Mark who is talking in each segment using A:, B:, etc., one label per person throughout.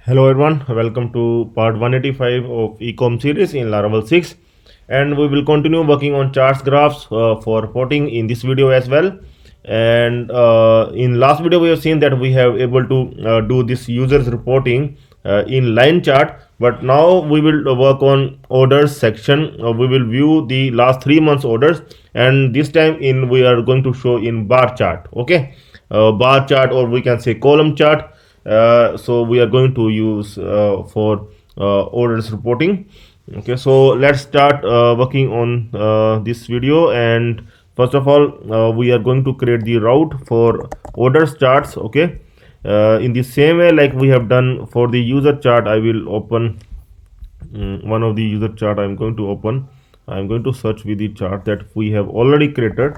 A: Hello everyone, welcome to part 185 of Ecom series in Laravel 6, and we will continue working on charts graphs for reporting in this video as well. And in last video we have seen that we have able to do this users reporting in line chart, but now we will work on orders section. We will view the last 3 months orders, and this time in we are going to show in bar chart. Okay, bar chart, or we can say column chart. So we are going to use for orders reporting. Okay, so let's start working on this video. And first of all, we are going to create the route for orders charts. Okay, in the same way like we have done for the user chart, I will open one of the user chart. I'm going to search with the chart that we have already created,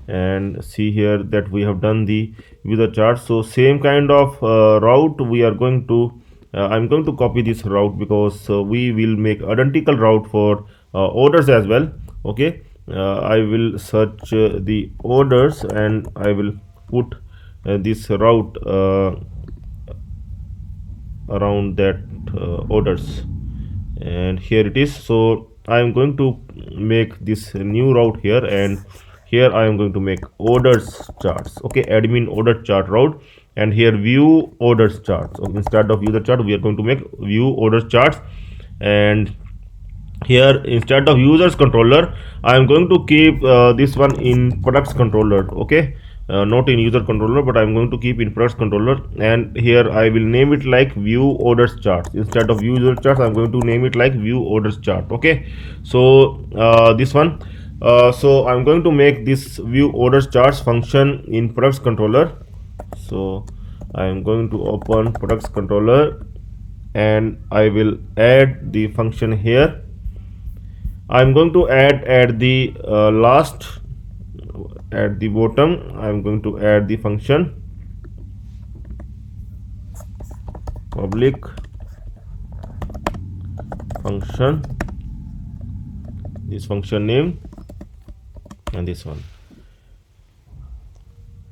A: and see here that we have done the user chart. So same kind of route we are going to I'm going to copy this route, because we will make identical route for orders as well. Okay, I will search the orders, and I will put this route around that orders, and here it is. So I am going to make this new route here, and here I am going to make orders charts. Okay, admin order chart route, and here view orders charts. So instead of user chart we are going to make view orders charts. And here instead of users controller I am going to keep this one in products controller. Okay, not in user controller, but I'm going to keep in products controller, and here I will name it like view orders charts. Instead of user charts I'm going to name it like view orders chart. Okay, so this one, so I'm going to make this view orders charts function in products controller. So I'm going to open products controller, and I will add the function here. I'm going to add at the last, at the bottom I'm going to add the function public function, this function name, and this one.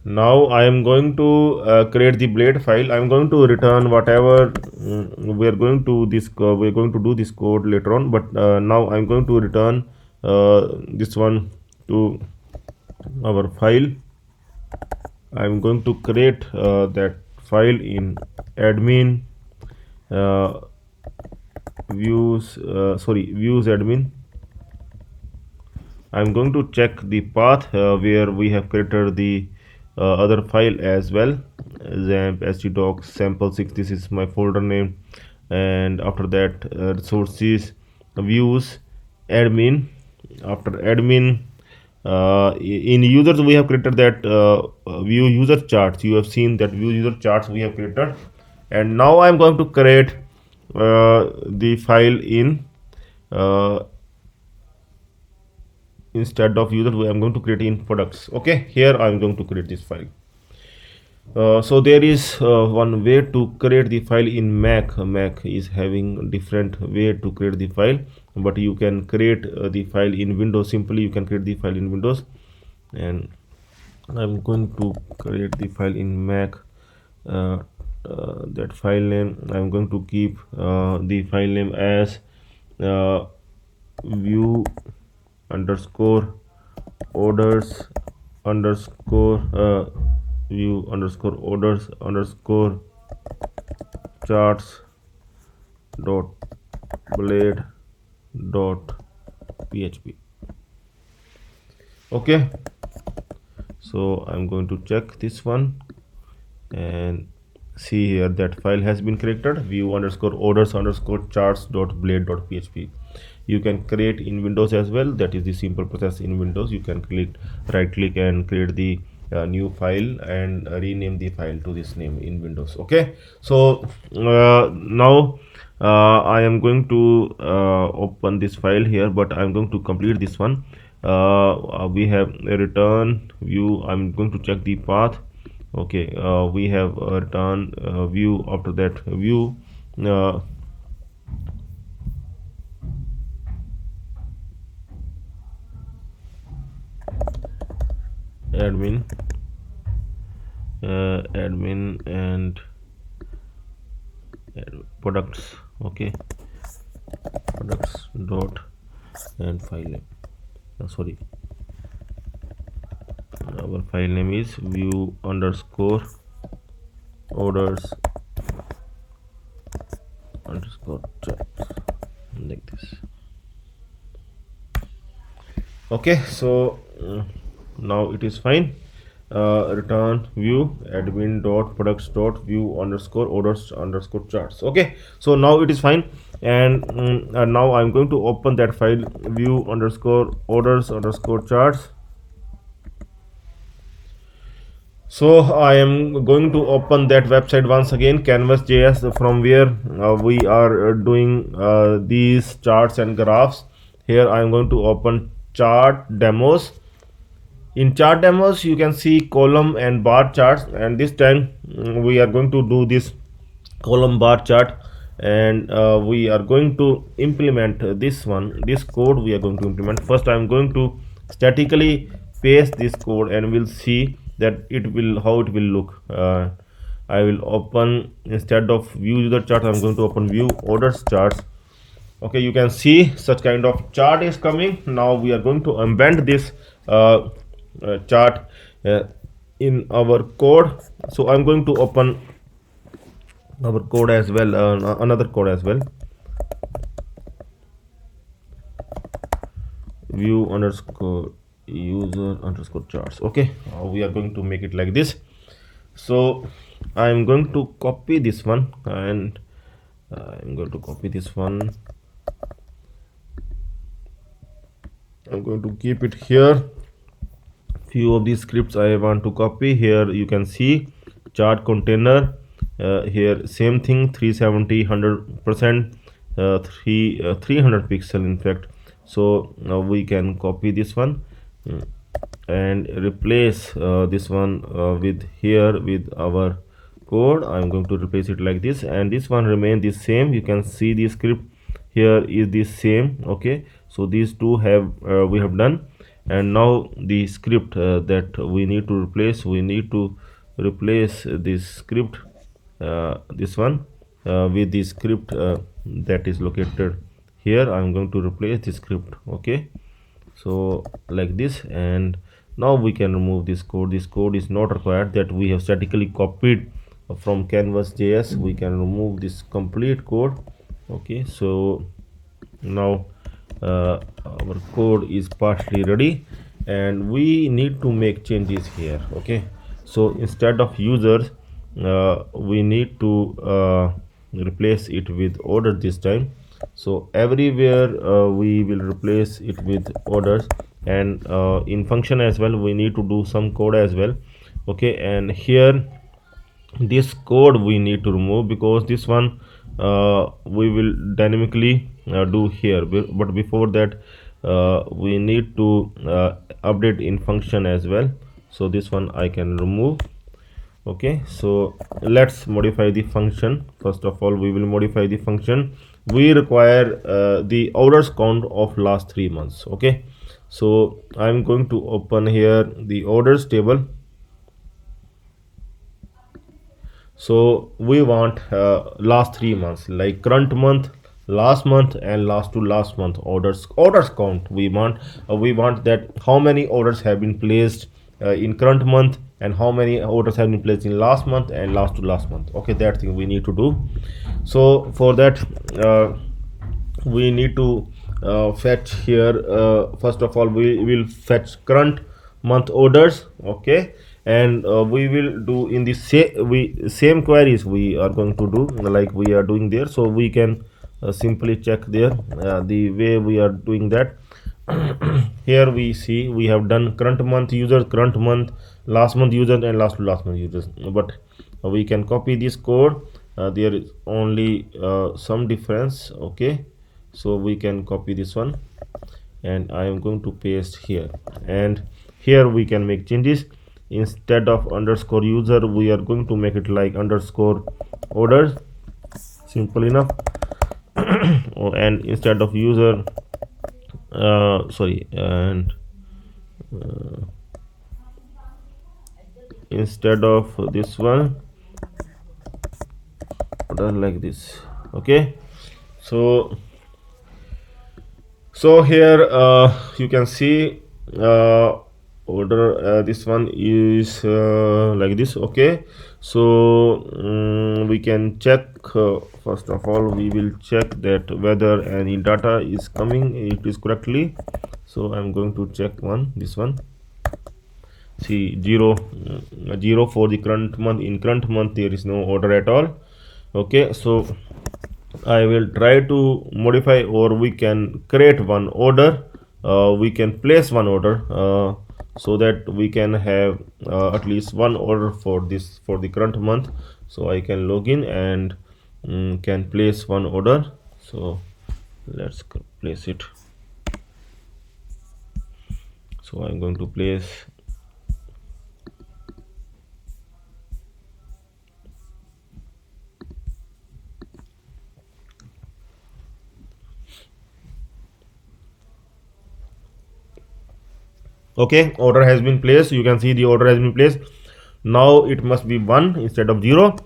A: Now I am going to create the blade file. I am going to return whatever we are going to this we are going to do this code later on, but now I am going to return this one to our file. I am going to create that file in admin views admin. I'm going to check the path where we have created the other file as well. XAMPP htdocs sample6, this is my folder name. And after that, resources, views admin. After admin, in users we have created that view user charts. You have seen that view user charts we have created, and now I'm going to create the file in instead of user I'm going to create in products. Okay, here I'm going to create this file. So there is one way to create the file in Mac. Mac is having different way to create the file, but you can create the file in Windows. Simply you can create the file in Windows, and I'm going to create the file in Mac. That file name I'm going to keep the file name as view underscore orders underscore view underscore orders underscore charts dot blade dot php. Okay, so I'm going to check this one and see here that file has been created, view underscore orders underscore charts dot blade dot php. You can create in Windows as well. That is the simple process in Windows. You can right click and create the new file and rename the file to this name in Windows. Okay, so now I am going to open this file here, but I'm going to complete this one. We have a return view. I'm going to check the path. Okay, we have return view. After that, view admin admin and and products. Okay, products dot and file name. Sorry, our file name is view underscore orders underscore charts, like this. Okay, so now it is fine. Return view admin dot products dot view underscore orders underscore charts. Okay, so now it is fine, and now I'm going to open that file view underscore orders underscore charts. So I am going to open that website once again, canvas.js, from where we are doing these charts and graphs. Here I am going to open chart demos. In chart demos you can see column and bar charts, and this time we are going to do this column bar chart, and we are going to implement this code we are going to implement. First I am going to statically paste this code, and we'll see that how it will look. I will open, instead of view user chart, I'm going to open view orders charts. Okay, you can see such kind of chart is coming. Now we are going to embed this chart in our code. So I'm going to open our code as well, another code as well, view underscore user underscore charts. Okay, we are going to make it like this. So I'm going to copy this one, and I'm going to copy this one. I'm going to keep it here. Few of these scripts I want to copy. Here you can see chart container. Here same thing, 370 100%, 300 pixel in fact. So now we can copy this one and replace this one with here with our code. I'm going to replace it like this, and this one remain the same. You can see the script here is the same. Okay, so these two have we have done, and now the script that we need to replace, this script, this one, with the script that is located here. I'm going to replace the script. Okay, so like this, and now we can remove this code. This code is not required, that we have statically copied from canvas.js. We can remove this complete code. Okay, so now our code is partially ready, and we need to make changes here. Okay, so instead of users, we need to replace it with order this time. So everywhere we will replace it with orders, and in function as well we need to do some code as well. Okay, and here this code we need to remove, because this one we will dynamically do here, but before that we need to update in function as well. So this one I can remove. Okay, so let's modify the function. First of all, we will modify the function. We require the orders count of last 3 months. Okay, so I'm going to open here the orders table. So we want last 3 months, like current month, last month, and last to last month orders count. We want that how many orders have been placed in current month, and how many orders have been placed in last month and last to last month. Okay, that thing we need to do. So for that we need to fetch here, first of all we will fetch current month orders. Okay, and we will do in the same queries we are going to do like we are doing there. So we can simply check there the way we are doing that. Here we see we have done current month users, current month, last month users, and last to last month users, but we can copy this code. There is only some difference. Okay, so we can copy this one, and I am going to paste here, and here we can make changes. Instead of underscore user, we are going to make it like underscore orders. Simple enough. And instead of user, instead of this one, order like this. Okay, so here you can see order this one is like this. Okay, so we can check, first of all we will check that whether any data is coming, it is correctly. So I'm going to check this one. See, 0 for the current month. In current month there is no order at all. Okay, so I will try to modify, or we can create one order. We can place one order, so that we can have at least one order for the current month. So I can log in and can place one order. So let's place it. So I'm going to place okay, order has been placed. You can see the order has been placed. Now it must be 1 instead of 0.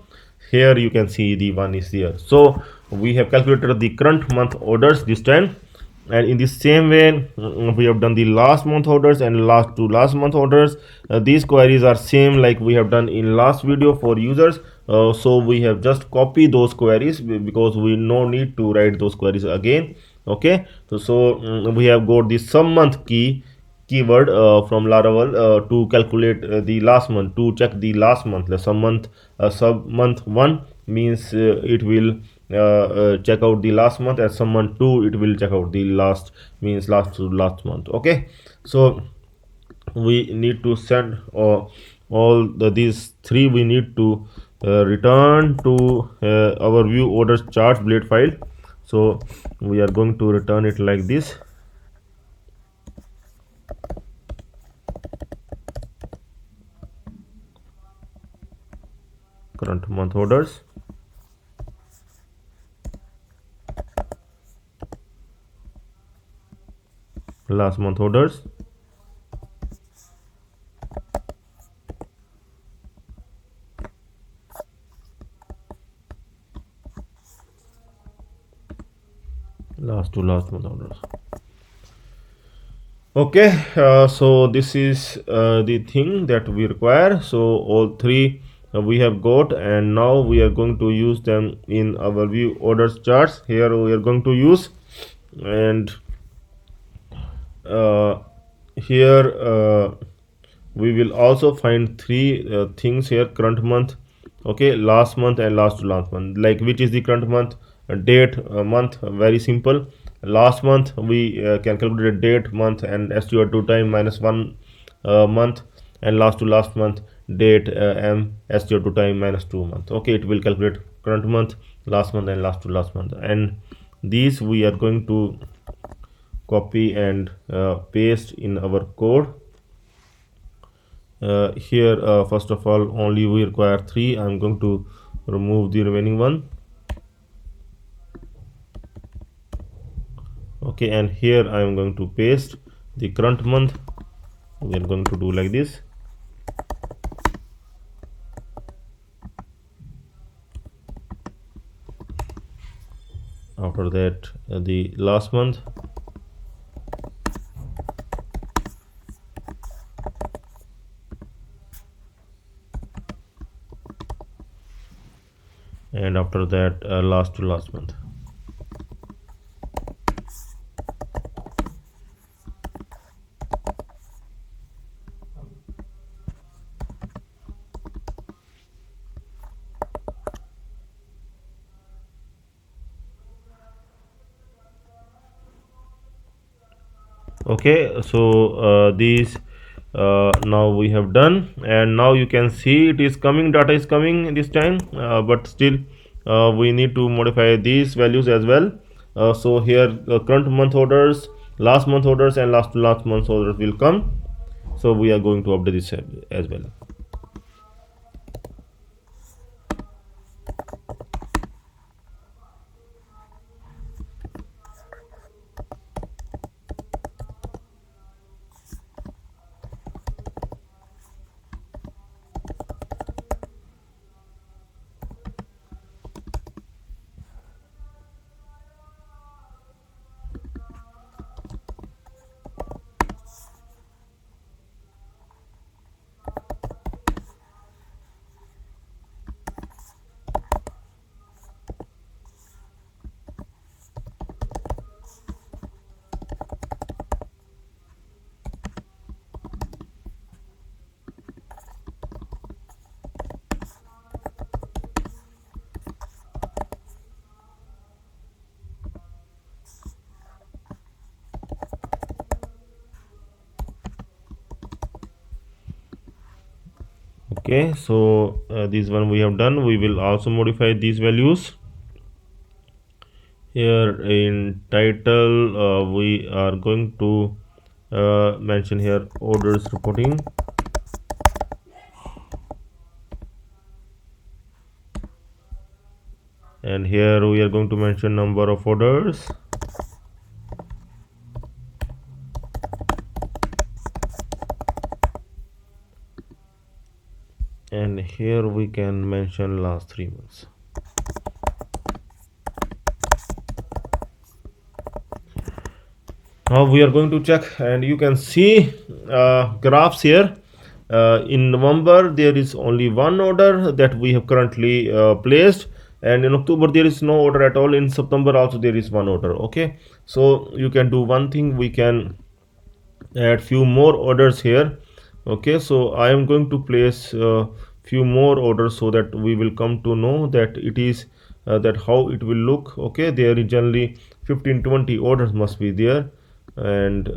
A: Here you can see the 1 is here. So we have calculated the current month orders this time, and in the same way we have done the last month orders and last month orders. These queries are same like we have done in last video for users. So we have just copy those queries because we no need to write those queries again. Okay, so we have got the sum month keyword from Laravel to calculate the last month, to check the last month. The sub month 1 means it will check out the last month, and sub month 2 it will check out the last, means last to last month. Okay, so we need to send all these three we need to return to our view orders charts blade file. So we are going to return it like this. Current month orders, last month orders, last to last month orders. Okay, so this is the thing that we require. So all three we have got, and now we are going to use them in our view orders charts. Here we are going to use, and here we will also find three things here: current month, okay, last month, and last to last month. Like, which is the current month? Date, month, very simple. Last month we can calculate date, month, and str2 time minus 1 month, and last to last month date, m, str2 time minus 2 month. Okay, it will calculate current month, last month, and last to last month. And these we are going to copy and paste in our code. Here first of all only we require 3. I'm going to remove the remaining one. Okay, and here I am going to paste the current month. We are going to do like this. After that the last month, and after that last to last month. Okay, so these now we have done, and now you can see it is coming, data is coming this time, but still we need to modify these values as well. So here current month orders, last month orders, and last to last month orders will come. So we are going to update this as well. Okay, so this one we have done. We will also modify these values. Here in title, we are going to mention here orders reporting, and here we are going to mention number of orders, and here we can mention last 3 months. Now we are going to check, and you can see graphs here. In November there is only one order that we have currently placed, and in October there is no order at all. In September also there is one order. Okay, so you can do one thing, we can add few more orders here. Okay, so I am going to place few more orders so that we will come to know that it is that how it will look. Okay, there is generally 15-20 orders must be there, and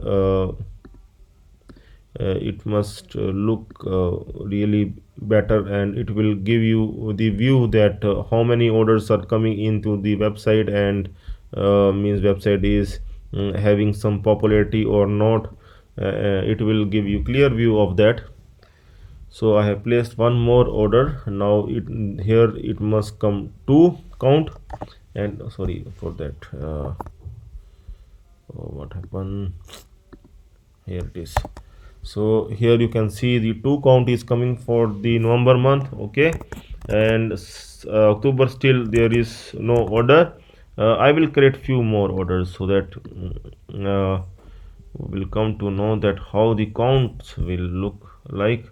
A: it must look really better, and it will give you the view that how many orders are coming into the website, and means website is having some popularity or not. It will give you clear view of that. So I have placed one more order. Now it here it must come to count, and sorry for that. What happened here? It is. So here you can see the to count is coming for the November month. Okay, and October still there is no order. I will create few more orders so that we will come to know that how the counts will look like,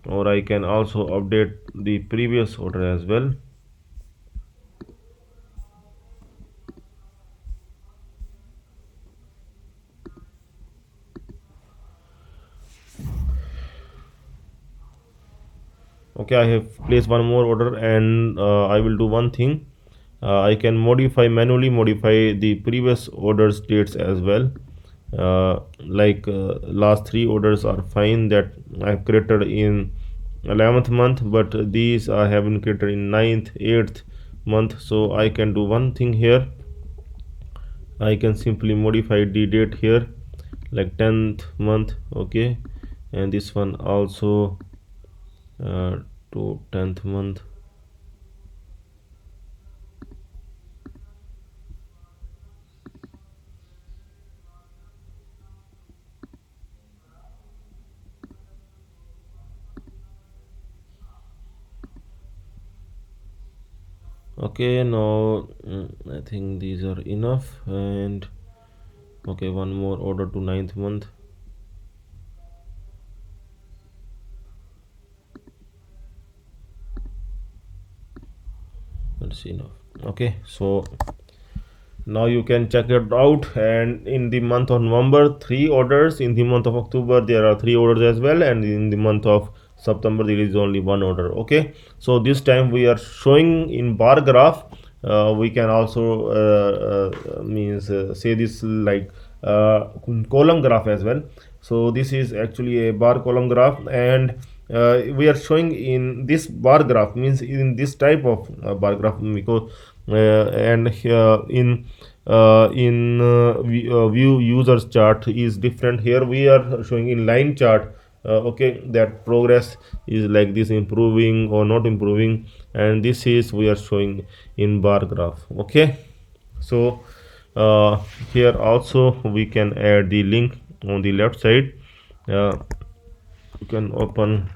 A: or I can also update the previous order as well. Okay, I have placed one more order, and I will do one thing. I can manually modify the previous orders dates as well. Like last 3 orders are fine that I've created in 11th month, but these I haven't created in 9th 8th month. So I can do one thing here. I can simply modify the date here like 10th month. Okay, and this one also uh, to 10th month. Okay, now I think these are enough, and okay, one more order to 9th month. That's enough. Okay, so now you can check it out, and in the month of November 3 orders, in the month of October there are 3 orders as well, and in the month of September there is only one order. Okay, so this time we are showing in bar graph. We can also means say this like column graph as well. So this is actually a bar column graph, and we are showing in this bar graph, means in this type of bar graph, because and view users chart is different. Here we are showing in line chart. Okay, that progress is like this, improving or not improving, and this is we are showing in bar graph. Okay, so uh, here also we can add the link on the left side. You can open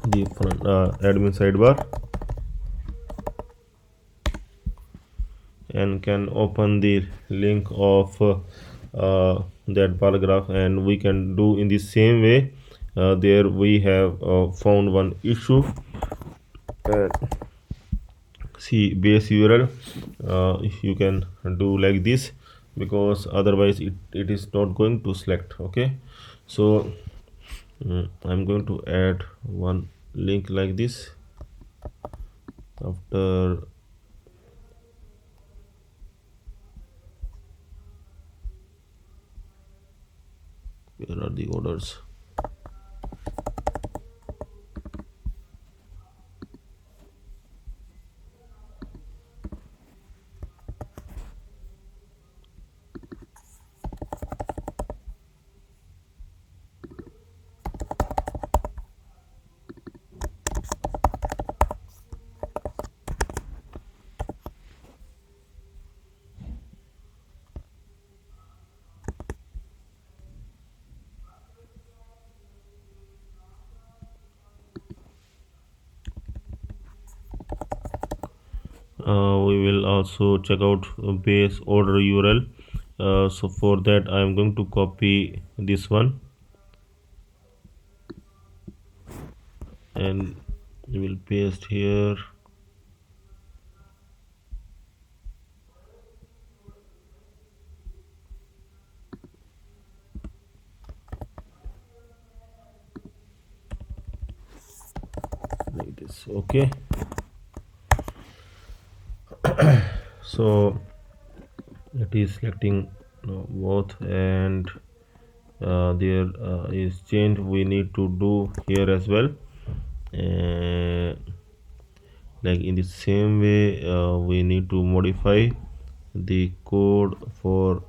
A: the front admin sidebar, and can open the link of that paragraph, and we can do in the same way. There we have found one issue. uh, See base URL. You can do like this, because otherwise it is not going to select. Okay, so I'm going to add one link like this. After where are the orders? We will also check out base order URL. So for that I am going to copy this one and we will paste here. Like this. Okay, so it is selecting both, and there is change we need to do here as well. uh, like in the same way we need to modify the code for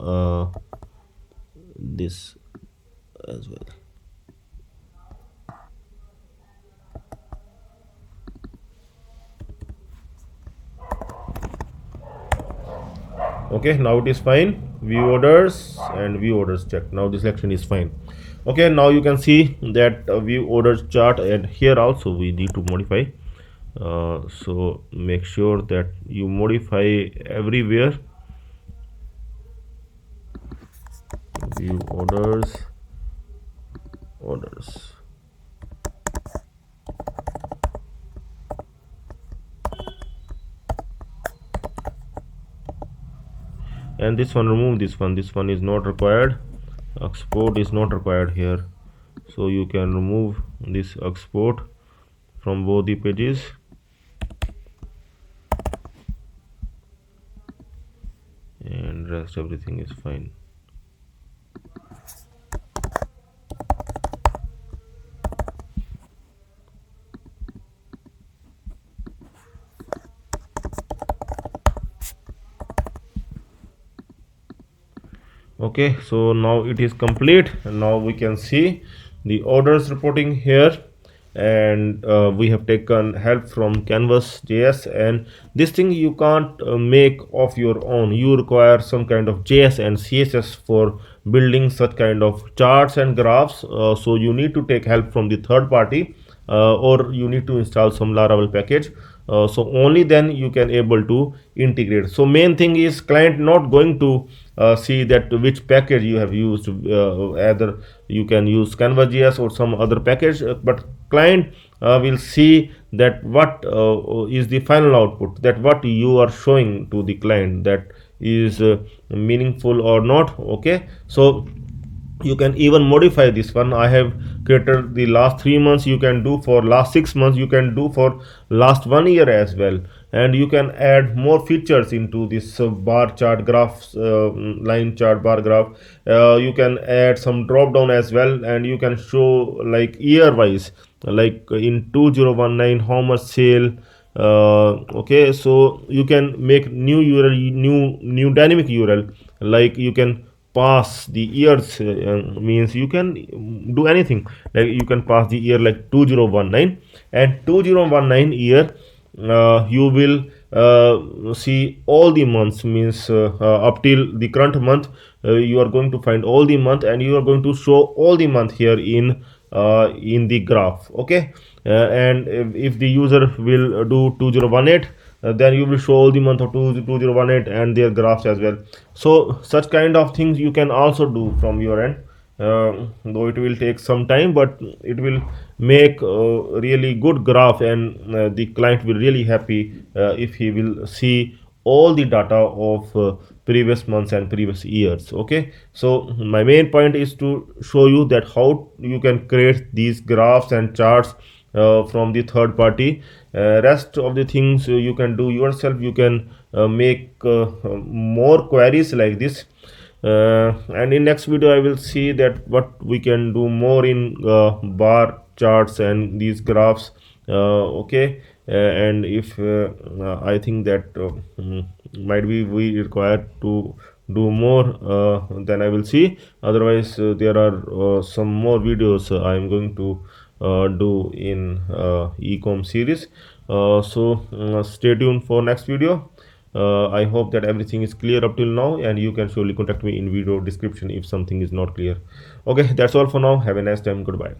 A: this as well. Okay, now it is fine. View orders and view orders check. Now the selection is fine. Okay, now you can see that view orders chart, and here also we need to modify. So make sure that you modify everywhere. View orders. And this one, remove this one. This one is not required. Export is not required here, so you can remove this export from both the pages. And rest everything is fine. Okay, so now it is complete, and now we can see the orders reporting here. And we have taken help from Canvas.js, and this thing you can't make of your own. You require some kind of JS and CSS for building such kind of charts and graphs. So you need to take help from the third party, or you need to install some Laravel package. So only then you can able to integrate. So main thing is client not going to see that which package you have used. Either you can use Canvas.js or some other package, but client will see that what is the final output, that what you are showing to the client, that is meaningful or not. Okay, so you can even modify this one. I have created the last 3 months, you can do for last 6 months, you can do for last 1 year as well. And you can add more features into this bar chart graphs, line chart bar graph. You can add some drop down as well, and you can show like year wise, like in 2019 how much sale. Okay, so you can make new URL, new dynamic URL. Like you can pass the years, means you can do anything. Like you can pass the year like 2019, and 2019 year you will see all the months, means up till the current month. You are going to find all the month, and you are going to show all the month here in the graph. Okay, and if the user will do 2018, then you will show all the month of 2018 and their graphs as well. So such kind of things you can also do from your end, though it will take some time, but it will make a really good graph, and the client will really happy if he will see all the data of previous months and previous years. Okay, so my main point is to show you that how you can create these graphs and charts from the third party. Rest of the things you can do yourself. You can make more queries like this. And in next video I will see that what we can do more in bar charts and these graphs. Okay, and if I think that might be we require to do more, then I will see. Otherwise there are some more videos I am going to do in ecom series. So stay tuned for next video. I hope that everything is clear up till now, and you can surely contact me in video description if something is not clear. Okay, that's all for now. Have a nice time. Goodbye.